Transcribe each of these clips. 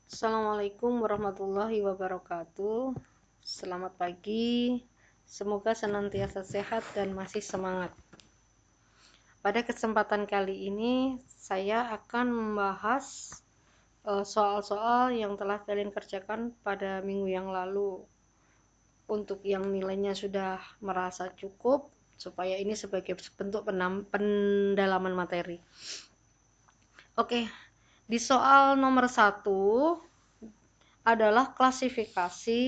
Assalamualaikum warahmatullahi wabarakatuh. Selamat pagi. Semoga senantiasa sehat dan masih semangat. Pada kesempatan kali ini saya akan membahas soal-soal yang telah kalian kerjakan pada minggu yang lalu. Untuk yang nilainya sudah merasa cukup, supaya ini sebagai bentuk pendalaman materi. Oke, di soal nomor 1 adalah klasifikasi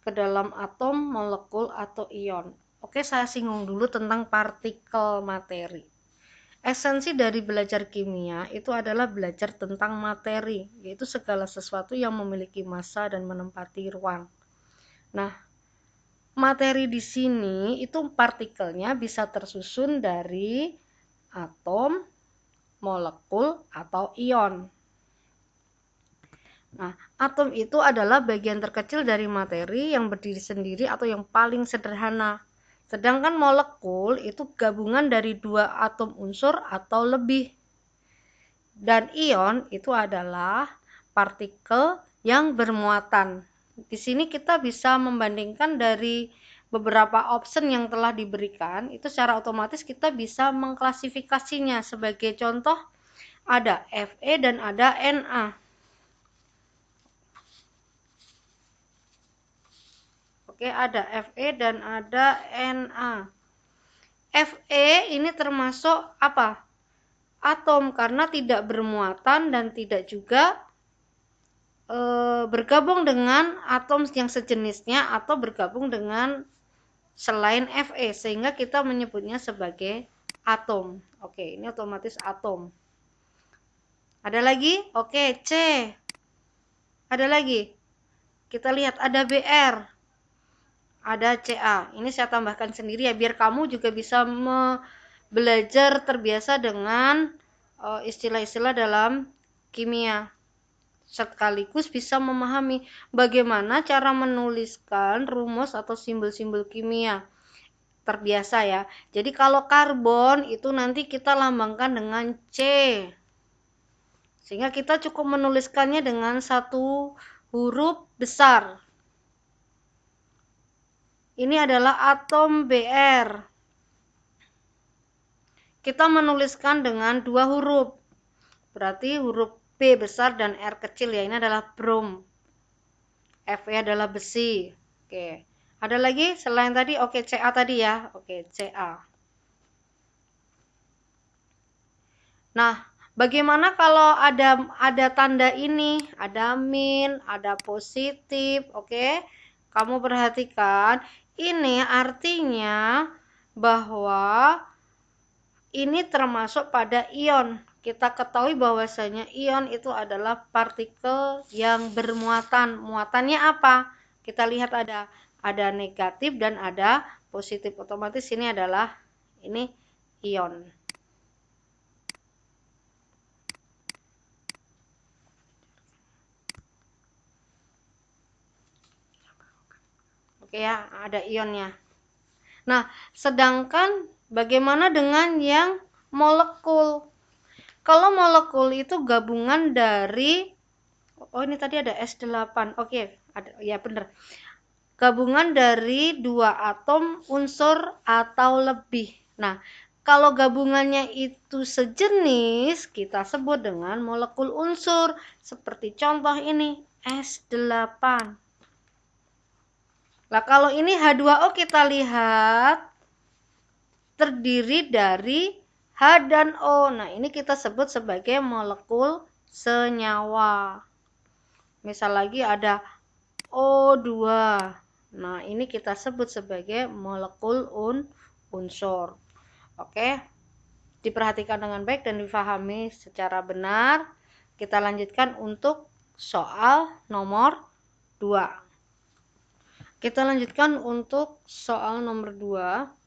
ke dalam atom, molekul, atau ion. Oke, saya singgung dulu tentang partikel materi. Esensi dari belajar kimia itu adalah belajar tentang materi, yaitu segala sesuatu yang memiliki massa dan menempati ruang. Nah, materi di sini itu partikelnya bisa tersusun dari atom, molekul, atau ion. Nah, atom itu adalah bagian terkecil dari materi yang berdiri sendiri atau yang paling sederhana. Sedangkan molekul itu gabungan dari dua atom unsur atau lebih. Dan ion itu adalah partikel yang bermuatan. Di sini kita bisa membandingkan dari beberapa option yang telah diberikan, itu secara otomatis kita bisa mengklasifikasinya. Sebagai contoh, ada Fe dan ada Na. Oke, ada Fe dan ada Na. Fe ini termasuk apa? Atom, karena tidak bermuatan dan tidak juga bergabung dengan atom yang sejenisnya atau bergabung dengan selain Fe, sehingga kita menyebutnya sebagai atom. Oke, ini otomatis atom. Ada lagi? Oke, C. Ada lagi? Kita lihat ada Br. Ada Ca. Ini saya tambahkan sendiri ya, biar kamu juga bisa belajar terbiasa dengan istilah-istilah dalam kimia. Sekaligus bisa memahami bagaimana cara menuliskan rumus atau simbol-simbol kimia. Terbiasa ya. Jadi kalau karbon itu nanti kita lambangkan dengan C. Sehingga kita cukup menuliskannya dengan satu huruf besar. Ini adalah atom Br. Kita menuliskan dengan dua huruf. Berarti huruf B besar dan R kecil ya. Ini adalah brom. Fe adalah besi. Oke. Ada lagi selain tadi? Oke, Ca tadi ya. Oke, Ca. Nah, bagaimana kalau ada tanda ini? Ada min, ada positif. Oke. Kamu perhatikan, ini artinya bahwa ini termasuk pada ion. Kita ketahui bahwasanya ion itu adalah partikel yang bermuatan. Muatannya apa? Kita lihat ada negatif dan ada positif. Otomatis ini adalah ion. Oke ya, ada ionnya. Nah, sedangkan bagaimana dengan yang molekul? Kalau molekul itu gabungan dari, ini tadi ada S8. Oke, ada, ya benar. Gabungan dari dua atom unsur atau lebih. Nah, kalau gabungannya itu sejenis, kita sebut dengan molekul unsur. Seperti contoh ini, S8. Nah, kalau ini H2O kita lihat terdiri dari H dan O. Nah, ini kita sebut sebagai molekul senyawa. Misal lagi ada O2. Nah, ini kita sebut sebagai molekul unsur. Oke. Diperhatikan dengan baik dan difahami secara benar. Kita lanjutkan untuk soal nomor 2. Kita lanjutkan untuk soal nomor 2.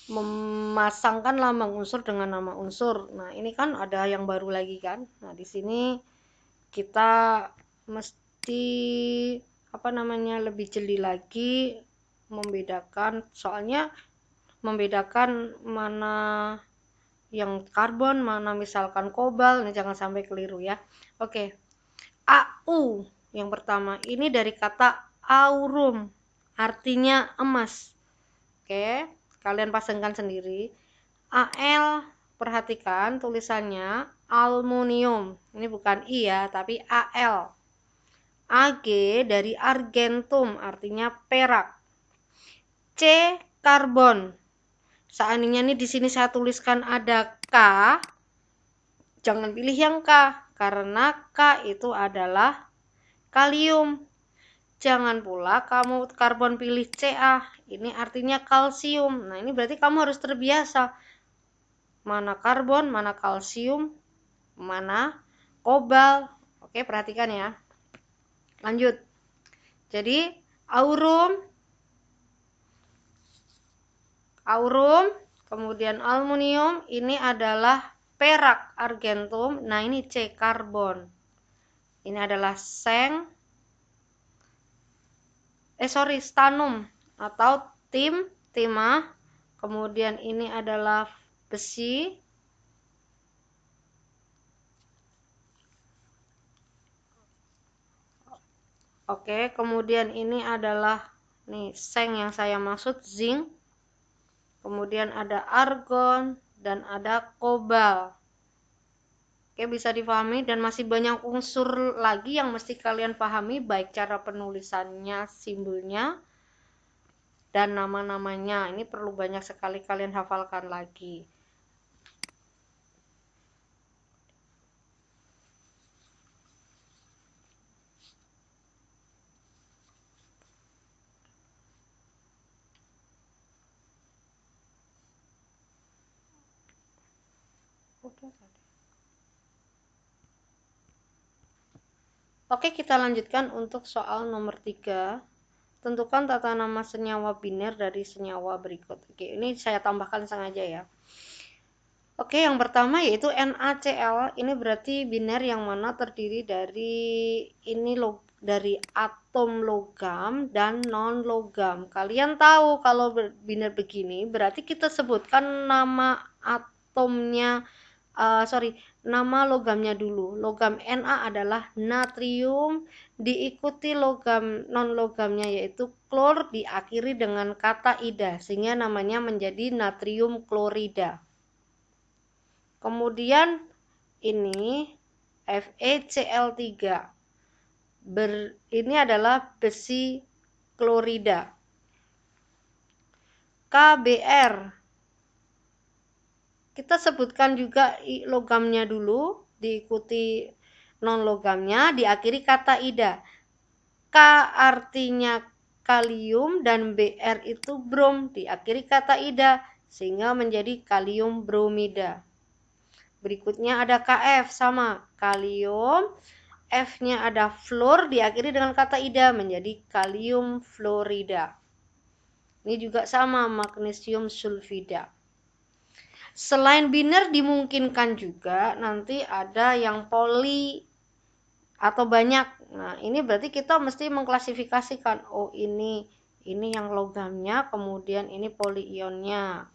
Memasangkan lambang unsur dengan nama unsur. Nah, ini kan ada yang baru lagi kan. Nah, di sini kita mesti lebih jeli lagi membedakan, soalnya membedakan mana yang karbon, mana misalkan kobalt. Ini jangan sampai keliru ya. Oke. AU yang pertama. Ini dari kata aurum, artinya emas. Oke, kalian pasangkan sendiri. Al, perhatikan tulisannya aluminium. Ini bukan I ya, tapi Al. Ag dari argentum, artinya perak. C, karbon. Seandainya nih di sini saya tuliskan ada K, jangan pilih yang K, karena K itu adalah kalium. Jangan pula kamu karbon pilih Ca, ini artinya kalsium. Nah, ini berarti kamu harus terbiasa. Mana karbon, mana kalsium, mana kobal. Oke, perhatikan ya. Lanjut. Jadi, aurum, kemudian aluminium, ini adalah perak argentum. Nah, ini C, karbon. Ini adalah stanum atau timah. Kemudian ini adalah besi. Oke, kemudian ini adalah nih seng yang saya maksud, zinc. Kemudian ada argon dan ada kobal. Oke, bisa dipahami dan masih banyak unsur lagi yang mesti kalian pahami, baik cara penulisannya, simbolnya, dan nama-namanya. Ini perlu banyak sekali kalian hafalkan lagi. Oke, kita lanjutkan untuk soal nomor 3. Tentukan tata nama senyawa biner dari senyawa berikut. Oke, ini saya tambahkan sengaja ya. Oke, yang pertama yaitu NaCl. Ini berarti biner yang mana terdiri dari dari atom logam dan non logam. Kalian tahu kalau biner begini berarti kita sebutkan nama atomnya, nama logamnya dulu. Logam Na adalah natrium, diikuti logam non logamnya yaitu klor, diakhiri dengan kata ida sehingga namanya menjadi natrium klorida. Kemudian ini FeCl3. Ini adalah besi klorida. KBr. Kita sebutkan juga logamnya dulu, diikuti non logamnya, diakhiri kata ida. K artinya kalium dan Br itu brom, diakhiri kata ida sehingga menjadi kalium bromida. Berikutnya ada Kf, sama kalium, F-nya ada fluor, diakhiri dengan kata ida menjadi kalium fluorida. Ini juga sama, magnesium sulfida. Selain biner dimungkinkan juga nanti ada yang poli atau banyak. Nah, ini berarti kita mesti mengklasifikasikan. Oh, ini yang logamnya, kemudian ini poliionnya.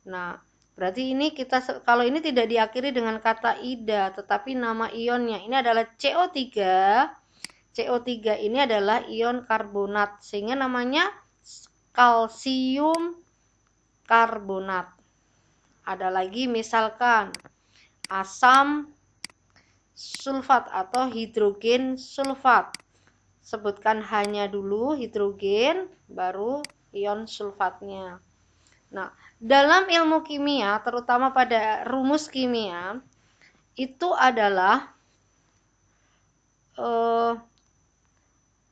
Nah, berarti ini kalau ini tidak diakhiri dengan kata ida, tetapi nama ionnya. Ini adalah CO3. CO3 ini adalah ion karbonat, sehingga namanya kalsium karbonat. Ada lagi misalkan asam sulfat atau hidrogen sulfat. Sebutkan hanya dulu hidrogen, baru ion sulfatnya. Nah, dalam ilmu kimia, terutama pada rumus kimia, itu adalah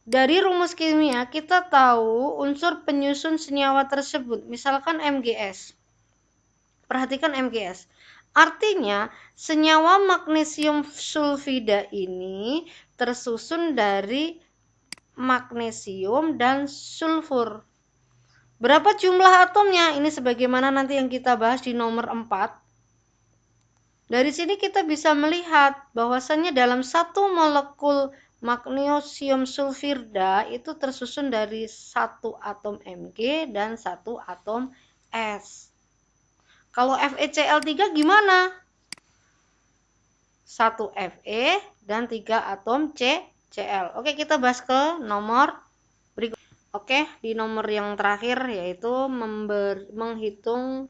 dari rumus kimia kita tahu unsur penyusun senyawa tersebut. Misalkan MgS. Perhatikan MgS. Artinya, senyawa magnesium sulfida ini tersusun dari magnesium dan sulfur. Berapa jumlah atomnya? Ini sebagaimana nanti yang kita bahas di nomor 4. Dari sini kita bisa melihat bahwasannya dalam satu molekul magnesium sulfida itu tersusun dari satu atom Mg dan satu atom S. Kalau FeCl3 gimana? 1 Fe, dan 3 atom Cl. Oke, kita bahas ke nomor berikut. Oke, di nomor yang terakhir yaitu menghitung.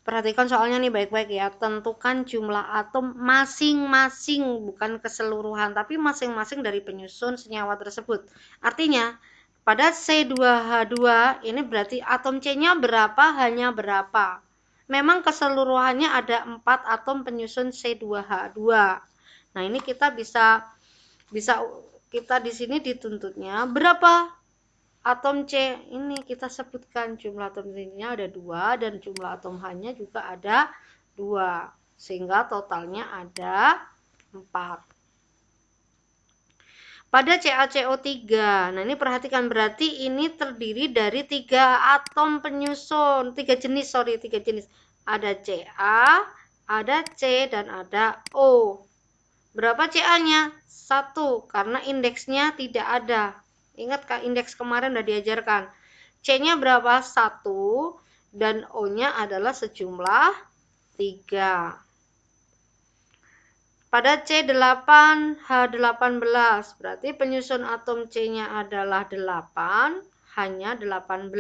Perhatikan soalnya nih baik-baik ya. Tentukan jumlah atom masing-masing, bukan keseluruhan, tapi masing-masing dari penyusun senyawa tersebut. Artinya, pada C2H2 ini berarti atom C-nya berapa, hanya berapa. Memang keseluruhannya ada 4 atom penyusun C2H2. Nah, ini kita bisa kita di sini dituntutnya berapa atom C. Ini kita sebutkan jumlah atom C-nya ada 2 dan jumlah atom H-nya juga ada 2, sehingga totalnya ada 4. Pada CaCO3, nah ini perhatikan, berarti ini terdiri dari 3 atom penyusun, 3 jenis. Ada Ca, ada C, dan ada O. Berapa Ca-nya? 1, karena indeksnya tidak ada. Ingat Kak, indeks kemarin udah diajarkan. C-nya berapa? 1, dan O-nya adalah sejumlah 3. Pada C8, H18, berarti penyusun atom C-nya adalah 8, hanya 18.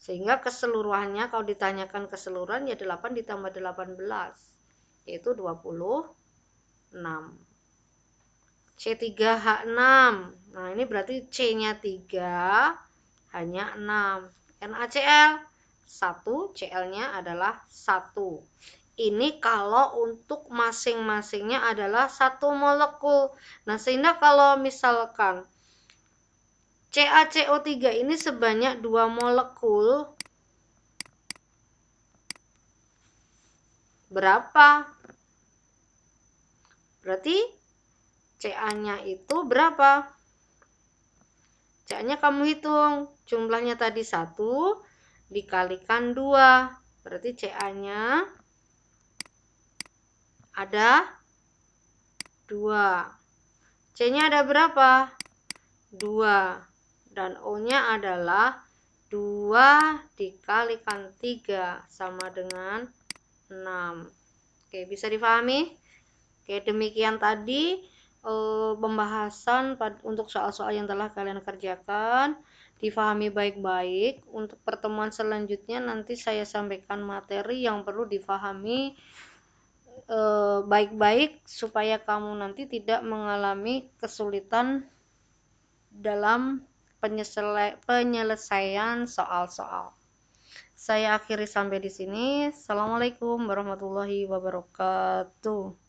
Sehingga keseluruhannya, kalau ditanyakan keseluruhan, ya 8 ditambah 18, yaitu 26. C3H6. Nah, ini berarti C-nya 3, hanya 6. NaCl 1, Cl-nya adalah 1. Ini kalau untuk masing-masingnya adalah 1 molekul. Nah, sehingga kalau misalkan CaCO3 ini sebanyak 2 molekul, berapa? Berarti Ca-nya itu berapa? Ca-nya kamu hitung. Jumlahnya tadi 1 dikalikan 2. Berarti Ca-nya ada 2. C-nya ada berapa? 2. Dan O-nya adalah 2 dikalikan 3 sama dengan 6. Oke, bisa difahami? Oke, demikian tadi pembahasan untuk soal-soal yang telah kalian kerjakan. Difahami baik-baik. Untuk pertemuan selanjutnya nanti saya sampaikan materi yang perlu difahami baik-baik supaya kamu nanti tidak mengalami kesulitan dalam penyelesaian soal-soal. Saya akhiri sampai di sini. Assalamualaikum warahmatullahi wabarakatuh.